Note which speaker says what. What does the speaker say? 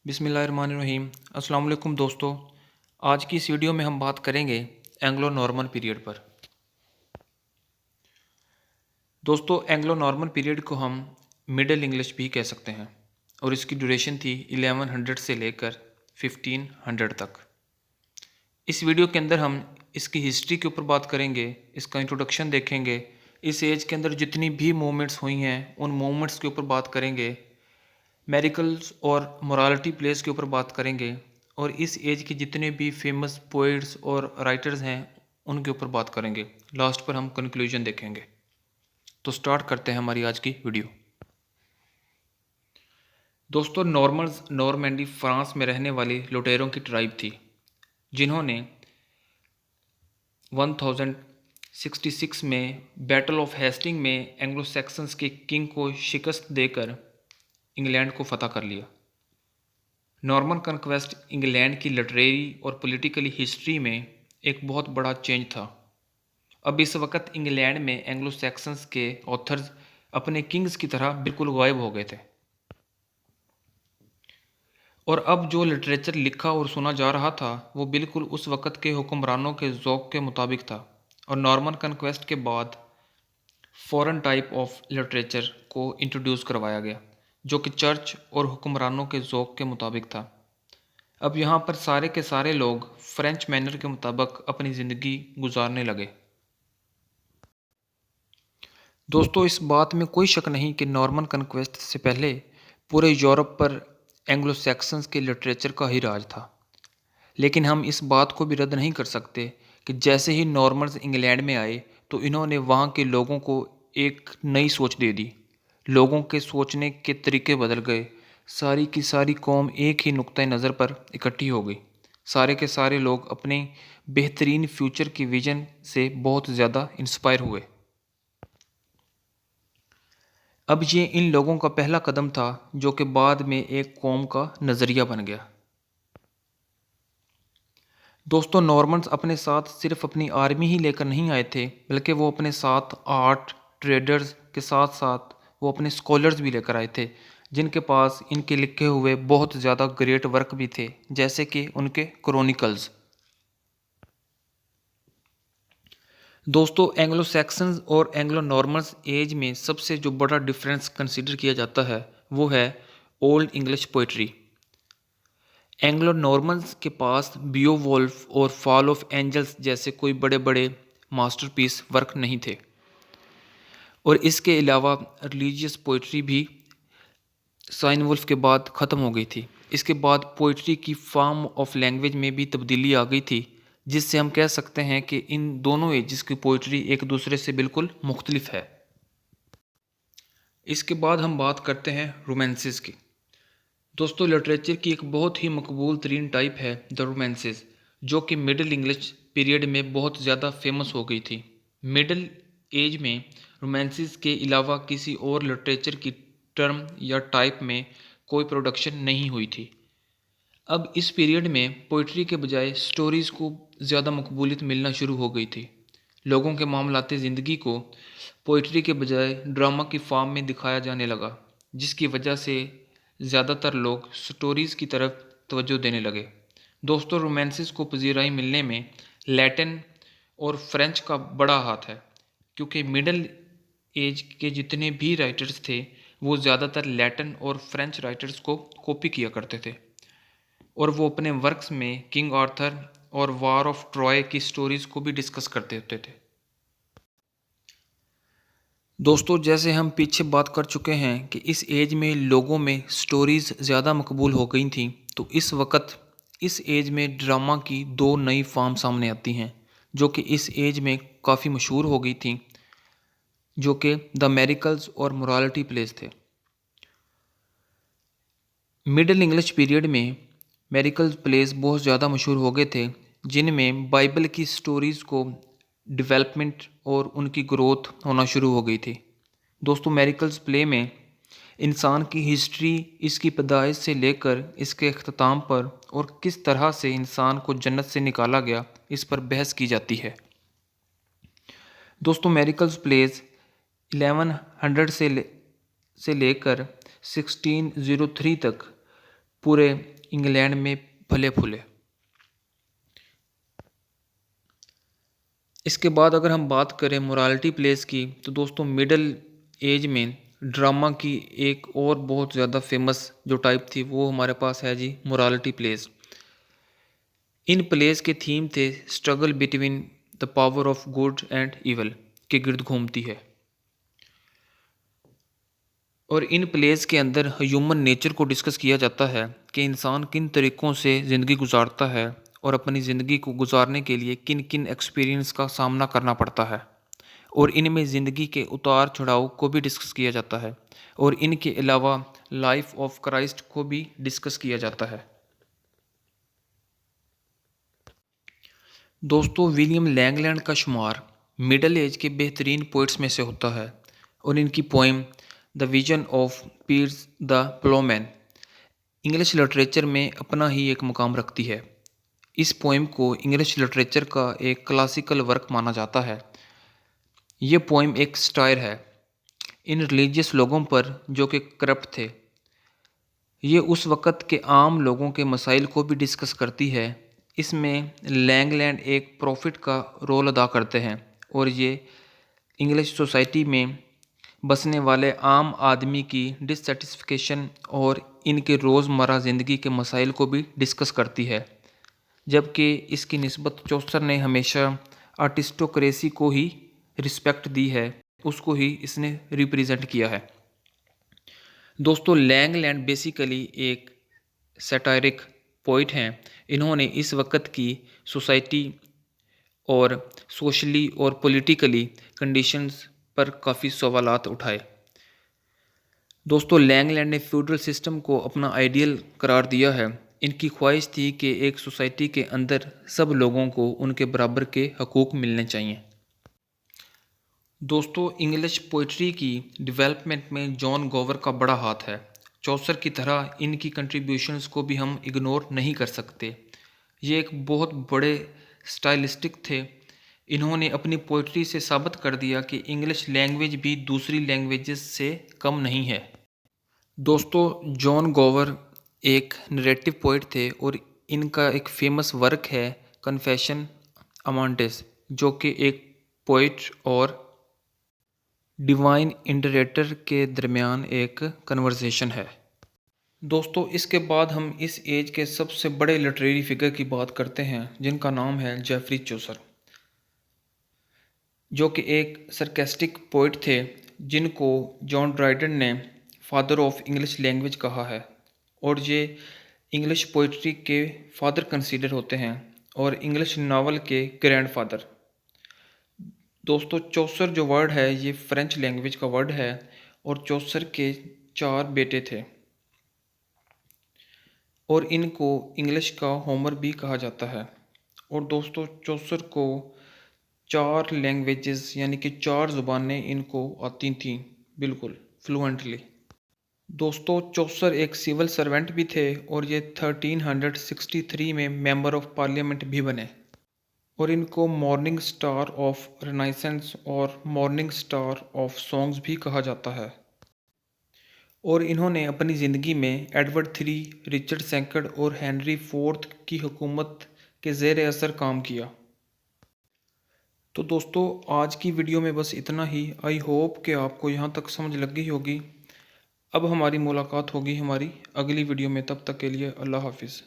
Speaker 1: बिस्मिल्लाहिर्रहमानिर्रहीम। अस्सलाम वालेकुम दोस्तों। आज की इस वीडियो में हम बात करेंगे एंग्लो नॉर्मन पीरियड पर। दोस्तों, एंग्लो नॉर्मन पीरियड को हम मिडिल इंग्लिश भी कह सकते हैं और इसकी ड्यूरेशन थी 1100 से लेकर 1500 तक। इस वीडियो के अंदर हम इसकी हिस्ट्री के ऊपर बात करेंगे, इसका इंट्रोडक्शन देखेंगे, इस एज के अंदर जितनी भी मूवमेंट्स हुई हैं उन मूवमेंट्स के ऊपर बात करेंगे, मेरिकल्स और मोरालिटी प्लेस के ऊपर बात करेंगे और इस एज के जितने भी फेमस पोइट्स और राइटर्स हैं उनके ऊपर बात करेंगे। लास्ट पर हम कंक्लूजन देखेंगे। तो स्टार्ट करते हैं हमारी आज की वीडियो। दोस्तों, नॉर्मन्स नॉर्मैंडी फ्रांस में रहने वाली लुटेरों की ट्राइब थी जिन्होंने 1066 में बैटल ऑफ हेस्टिंग में एंग्लो सैक्सन्स के किंग को शिकस्त देकर इंग्लैंड को फतह कर लिया। नॉर्मन कन्क्वेस्ट इंग्लैंड की लिटरेरी और पॉलिटिकली हिस्ट्री में एक बहुत बड़ा चेंज था। अब इस वक्त इंग्लैंड में एंग्लो सैक्सन्स के ऑथर्स अपने किंग्स की तरह बिल्कुल गायब हो गए थे और अब जो लिटरेचर लिखा और सुना जा रहा था वो बिल्कुल उस वक्त के हुक्मरानों के ज़ौक़ के मुताबिक था। और नॉर्मन कन्क्वेस्ट के बाद फॉरेन टाइप ऑफ लिटरेचर को इंट्रोड्यूस करवाया गया जो कि चर्च और हुक्मरानों के ज़ौक़ के मुताबिक था। अब यहाँ पर सारे के सारे लोग फ्रेंच मैनर के मुताबिक अपनी ज़िंदगी गुजारने लगे। दोस्तों, इस बात में कोई शक नहीं कि नॉर्मन कन्क्वेस्ट से पहले पूरे यूरोप पर एंग्लो सैक्सन्स के लिटरेचर का ही राज था। लेकिन हम इस बात को भी रद्द नहीं कर सकते कि जैसे ही नॉर्मन्स इंग्लैंड में आए तो इन्होंने वहाँ के लोगों को एक नई सोच दे दी। लोगों के सोचने के तरीके बदल गए। सारी की सारी कौम एक ही नुक्ता नज़र पर इकट्ठी हो गई। सारे के सारे लोग अपने बेहतरीन फ्यूचर की विजन से बहुत ज़्यादा इंस्पायर हुए। अब ये इन लोगों का पहला कदम था जो कि बाद में एक कौम का नज़रिया बन गया। दोस्तों, नॉर्मन्स अपने साथ सिर्फ अपनी आर्मी ही लेकर नहीं आए थे बल्कि वो अपने साथ आर्ट ट्रेडर्स के साथ साथ वो अपने स्कॉलर्स भी लेकर आए थे जिनके पास इनके लिखे हुए बहुत ज़्यादा ग्रेट वर्क भी थे, जैसे कि उनके क्रॉनिकल्स। दोस्तों, एंग्लो सैक्सन्स और एंग्लो नॉर्मन्स एज में सबसे जो बड़ा डिफरेंस कंसीडर किया जाता है वो है old English poetry. Anglo Normans के पास बियोवोल्फ और फॉल ऑफ एंजल्स जैसे कोई बड़े बड़े मास्टरपीस वर्क नहीं थे और इसके अलावा रिलीजियस पोइट्री भी साइनवुल्फ के बाद ख़त्म हो गई थी। इसके बाद पोइट्री की फॉर्म ऑफ लैंग्वेज में भी तब्दीली आ गई थी जिससे हम कह सकते हैं कि इन दोनों एजेस की पोइट्री एक दूसरे से बिल्कुल मुख्तलिफ है। इसके बाद हम बात करते हैं रोमांसेस की। दोस्तों, लिटरेचर की एक बहुत ही मकबूल तरीन टाइप है द रोमांसेस जो कि मिडिल इंग्लिश पीरियड में बहुत ज़्यादा फेमस हो गई थी। मिडिल एज में रोमांसेस के अलावा किसी और लिटरेचर की टर्म या टाइप में कोई प्रोडक्शन नहीं हुई थी। अब इस पीरियड में पोइट्री के बजाय स्टोरीज़ को ज़्यादा मकबूलियत मिलना शुरू हो गई थी। लोगों के मामलाती ज़िंदगी को पोइट्री के बजाय ड्रामा की फॉर्म में दिखाया जाने लगा जिसकी वजह से ज़्यादातर लोग स्टोरीज़ की तरफ तवज्जो देने लगे। दोस्तों, रोमांसेस को पजीराई मिलने में लैटिन और फ्रेंच का बड़ा हाथ है क्योंकि मिडल एज के जितने भी राइटर्स थे वो ज़्यादातर लैटिन और फ्रेंच राइटर्स को कॉपी किया करते थे और वो अपने वर्क्स में किंग आर्थर और वॉर ऑफ ट्रॉय की स्टोरीज़ को भी डिस्कस करते होते थे। दोस्तों, जैसे हम पीछे बात कर चुके हैं कि इस एज में लोगों में स्टोरीज़ ज़्यादा मकबूल हो गई थी, तो इस वक्त इस एज में ड्रामा की दो नई फॉर्म सामने आती हैं जो कि इस एज में काफ़ी मशहूर हो गई थी, जो कि द मेरिकल्स और मोरालिटी प्लेस थे। मिडिल इंग्लिश पीरियड में मेरिकल्स प्लेस बहुत ज़्यादा मशहूर हो गए थे जिनमें बाइबल की स्टोरीज़ को डेवलपमेंट और उनकी ग्रोथ होना शुरू हो गई थी। दोस्तों, मेरिकल्स प्ले में इंसान की हिस्ट्री, इसकी पैदाइश से लेकर इसके अख्ताम पर और किस तरह से इंसान को जन्नत से निकाला गया, इस पर बहस की जाती है। दोस्तों, मेरिकल्स प्लेस 1100 से लेकर 1603 तक पूरे इंग्लैंड में फले फूले। इसके बाद अगर हम बात करें मोरालिटी प्लेस की, तो दोस्तों मिडल एज में ड्रामा की एक और बहुत ज़्यादा फेमस जो टाइप थी वो हमारे पास है जी मोरालिटी प्लेस। इन प्लेस के थीम थे struggle between the power of good and evil के गिर्द घूमती है। और इन प्लेस के अंदर ह्यूमन नेचर को डिस्कस किया जाता है कि इंसान किन तरीक़ों से ज़िंदगी गुजारता है और अपनी ज़िंदगी को गुजारने के लिए किन किन एक्सपीरियंस का सामना करना पड़ता है, और इनमें ज़िंदगी के उतार चढ़ाव को भी डिस्कस किया जाता है, और इनके अलावा लाइफ ऑफ क्राइस्ट को भी डिस्कस किया जाता है। दोस्तों विलियम लैंगलैंड का शुमार मिडल एज के बेहतरीन पोइट्स में से होता है, और इनकी poem the vision of Piers the ploughman English literature में अपना ही एक मुकाम रखती है। इस पोइम को इंग्लिश लिटरेचर का एक क्लासिकल वर्क माना जाता है। ये पोइम एक स्टायर है इन रिलीजियस लोगों पर जो कि करप्ट थे। ये उस वक़्त के आम लोगों के मसाइल को भी डिस्कस करती है। इसमें लैंगलैंड एक प्रॉफिट का रोल अदा करते हैं, और ये इंग्लिश सोसाइटी में बसने वाले आम आदमी की डिससेटिस्फिकेशन और इनके रोज़मर्रा ज़िंदगी के मसाइल को भी डिस्कस करती है। जबकि इसकी निस्बत चौसर ने हमेशा आर्टिस्टोक्रेसी को ही रिस्पेक्ट दी है, उसको ही इसने रिप्रेजेंट किया है। दोस्तों लैंगलैंड बेसिकली एक सैटायरिक पोइट हैं। इन्होंने इस वक्त की सोसाइटी और सोशली और पॉलिटिकली कंडीशंस पर काफ़ी सवालात उठाए। दोस्तों लैंगलैंड ने फ्यूडल सिस्टम को अपना आइडियल करार दिया है। इनकी ख्वाहिश थी कि एक सोसाइटी के अंदर सब लोगों को उनके बराबर के हकूक़ मिलने चाहिए। दोस्तों इंग्लिश पोइट्री की डेवलपमेंट में जॉन गोवर का बड़ा हाथ है। चौसर की तरह इनकी कंट्रीब्यूशंस को भी हम इग्नोर नहीं कर सकते। ये एक बहुत बड़े स्टाइलिस्टिक थे। इन्होंने अपनी पोइट्री से साबित कर दिया कि इंग्लिश लैंग्वेज भी दूसरी लैंग्वेजेस से कम नहीं है। दोस्तों जॉन गोवर एक नरेटिव पोइट थे, और इनका एक फेमस वर्क है कन्फेशन अमांटेस, जो कि एक पोइट और डिवाइन इंटरेटर के दरमियान एक कन्वर्सेशन है। दोस्तों इसके बाद हम इस एज के सबसे बड़े लिटरेरी फिगर की बात करते हैं, जिनका नाम है जेफरी चौसर, जो कि एक सरकास्टिक पोइट थे, जिनको जॉन ड्राइडन ने फादर ऑफ इंग्लिश लैंग्वेज कहा है, और ये इंग्लिश पोइट्री के फादर कंसीडर होते हैं और इंग्लिश नावल के ग्रैंडफादर। दोस्तों चौसर जो वर्ड है ये फ्रेंच लैंग्वेज का वर्ड है, और चौसर के 4 बेटे थे, और इनको इंग्लिश का होमर भी कहा जाता है। और दोस्तों चौसर को 4 लैंग्वेजेस यानी कि 4 ज़ुबानें इनको आती थीं बिल्कुल फ्लुएंटली। दोस्तों चौसर एक सिविल सर्वेंट भी थे, और ये 1363 में मेंबर ऑफ पार्लियामेंट भी बने, और इनको मॉर्निंग स्टार ऑफ रेनाइसेंस और मॉर्निंग स्टार ऑफ सॉन्ग्स भी कहा जाता है। और इन्होंने अपनी ज़िंदगी में एडवर्ड III, रिचर्ड सेकंड और हेनरी IV की हुकूमत के ज़ेर असर काम किया। तो दोस्तों आज की वीडियो में बस इतना ही। आई होप कि आपको यहाँ तक समझ लग गई होगी। अब हमारी मुलाकात होगी हमारी अगली वीडियो में, तब तक के लिए अल्लाह हाफिज़।